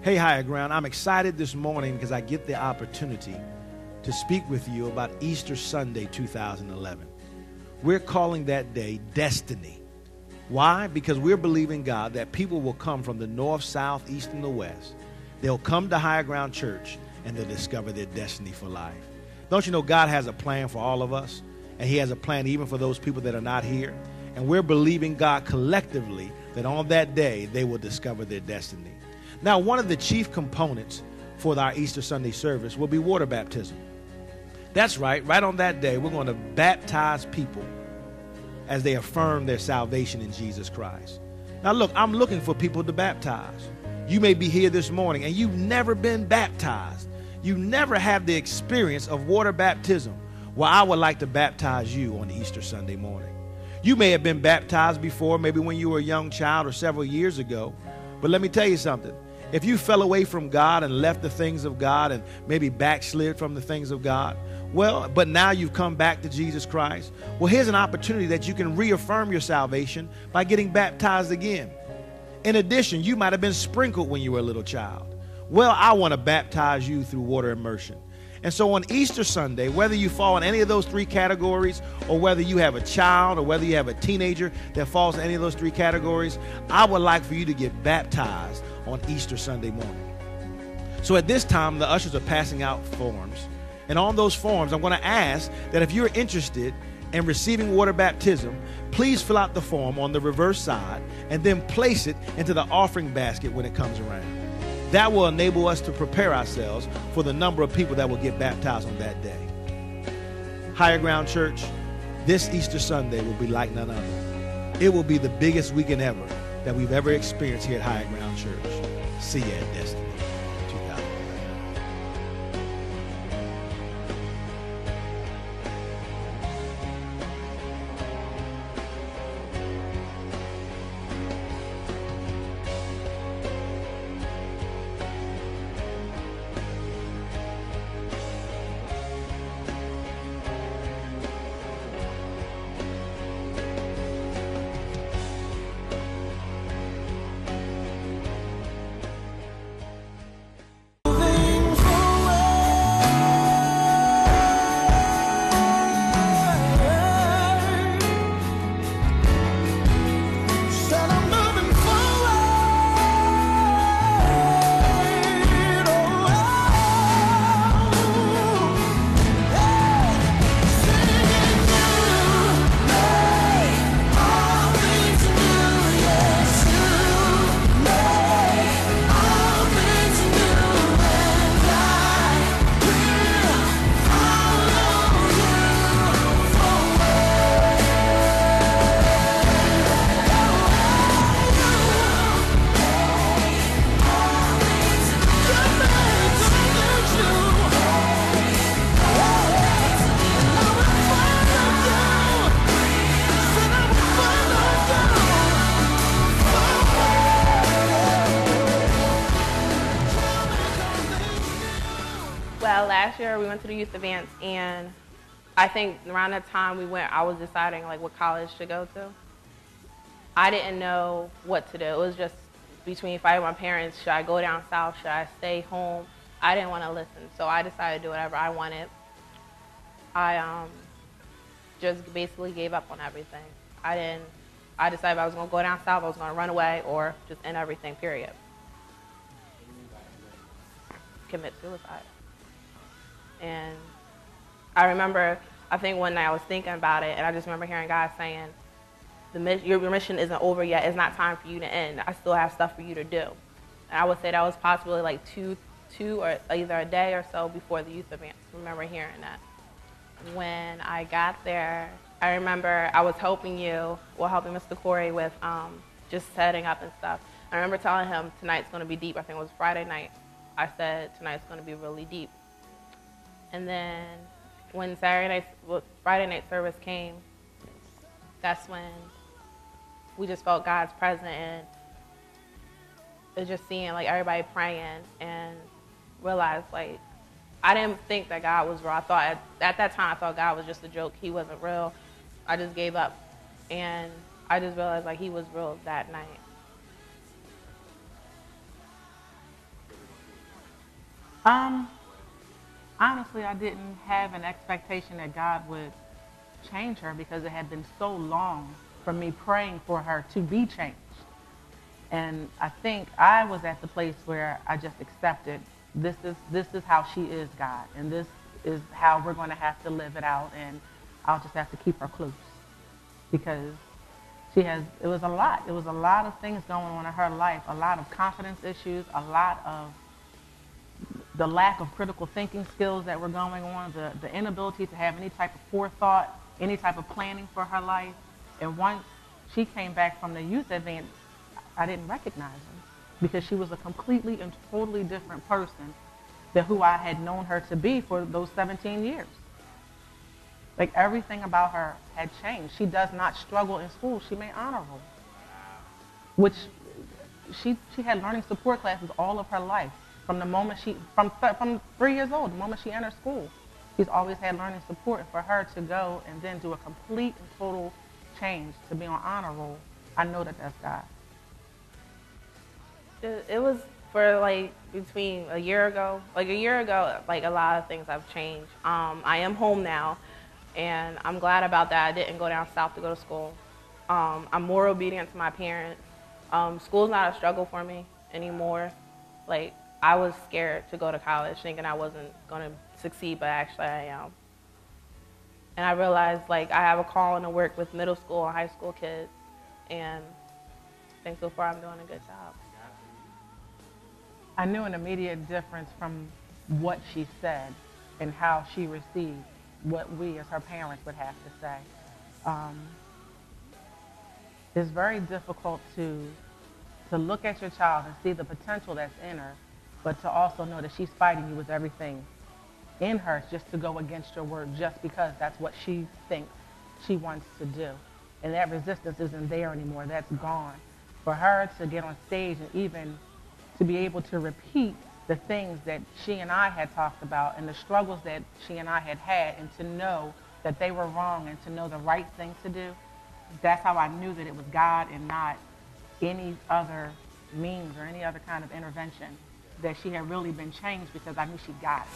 Hey, Higher Ground, I'm excited this morning because I get the opportunity to speak with you about Easter Sunday 2011. We're calling that day Destiny. Why? Because we're believing God that people will come from the north, south, east, and the west. They'll come to Higher Ground Church and they'll discover their destiny for life. Don't you know God has a plan for all of us? And he has a plan even for those people that are not here. And we're believing God collectively that on that day they will discover their destiny. Now, one of the chief components for our Easter Sunday service will be water baptism. That's right. Right on that day, we're going to baptize people as they affirm their salvation in Jesus Christ. Now, look, I'm looking for people to baptize. You may be here this morning and you've never been baptized. You never have the experience of water baptism. Well, I would like to baptize you on Easter Sunday morning. You may have been baptized before, maybe when you were a young child or several years ago. But let me tell you something. If you fell away from God and left the things of God and maybe backslid from the things of God, well, but now you've come back to Jesus Christ. Well, here's an opportunity that you can reaffirm your salvation by getting baptized again. In addition, you might have been sprinkled when you were a little child. Well, I want to baptize you through water immersion. And so on Easter Sunday, whether you fall in any of those three categories, or whether you have a child, or whether you have a teenager that falls in any of those three categories, I would like for you to get baptized on Easter Sunday morning. So at this time, the ushers are passing out forms. And on those forms, I'm going to ask that if you're interested in receiving water baptism, please fill out the form on the reverse side and then place it into the offering basket when it comes around. That will enable us to prepare ourselves for the number of people that will get baptized on that day. Higher Ground Church, this Easter Sunday will be like none other. It will be the biggest weekend ever that we've ever experienced here at Higher Ground Church. See you at Destiny 2011. Last year we went to the youth advance, and I think around that time we went, I was deciding like what college to go to. I didn't know what to do. It was just between fighting my parents. Should I go down south? Should I stay home? I didn't want to listen, so I decided to do whatever I wanted. I just basically gave up on everything. I decided if I was going to go down south, I was going to run away or just end everything, period. Commit suicide. And I remember, I think one night I was thinking about it, and I just remember hearing God saying, your mission isn't over yet. It's not time for you to end. I still have stuff for you to do. And I would say that was possibly like two or either a day or so before the youth advance. I remember hearing that. When I got there, I remember I was helping Mr. Corey with just setting up and stuff. I remember telling him tonight's going to be deep. I think it was Friday night. I said tonight's going to be really deep. And then when Friday night service came, that's when we just felt God's presence, and it's just seeing like everybody praying and realized like I didn't think that God was real. I thought at that time I thought God was just a joke. He wasn't real. I just gave up, and I just realized like He was real that night. Um, Honestly, I didn't have an expectation that God would change her because it had been so long for me praying for her to be changed. And I think I was at the place where I just accepted this is how she is, God, and this is how we're going to have to live it out, and I'll just have to keep her close because it was a lot. It was a lot of things going on in her life, a lot of confidence issues, a lot of the lack of critical thinking skills that were going on, the inability to have any type of forethought, any type of planning for her life. And once she came back from the youth advance, I didn't recognize her because she was a completely and totally different person than who I had known her to be for those 17 years. Like everything about her had changed. She does not struggle in school. She made honor roll, which she had learning support classes all of her life. From the moment from 3 years old, the moment she entered school, she's always had learning support. And for her to go and then do a complete and total change to be on honor roll, I know that that's God. It was for like between a year ago, like a lot of things have changed. I am home now, and I'm glad about that. I didn't go down south to go to school. I'm more obedient to my parents. School's not a struggle for me anymore. Like, I was scared to go to college, thinking I wasn't going to succeed, but actually I am. And I realized, like, I have a calling to work with middle school and high school kids, and I think so far I'm doing a good job. I knew an immediate difference from what she said and how she received what we as her parents would have to say. It's very difficult to look at your child and see the potential that's in her, but to also know that she's fighting you with everything in her just to go against your word just because that's what she thinks she wants to do. And that resistance isn't there anymore. That's gone. For her to get on stage and even to be able to repeat the things that she and I had talked about and the struggles that she and I had had, and to know that they were wrong and to know the right thing to do, that's how I knew that it was God and not any other means or any other kind of intervention, that she had really been changed, because I knew she got it.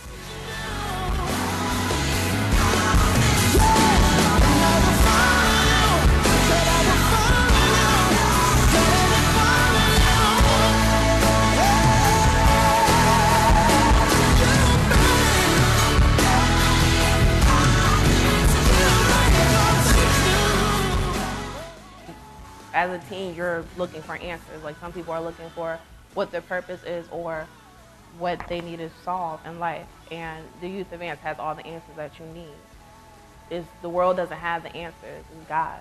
As a teen, you're looking for answers. Like, some people are looking for what their purpose is or what they need to solve in life. And the Youth Advance has all the answers that you need. The world doesn't have the answers, it's God.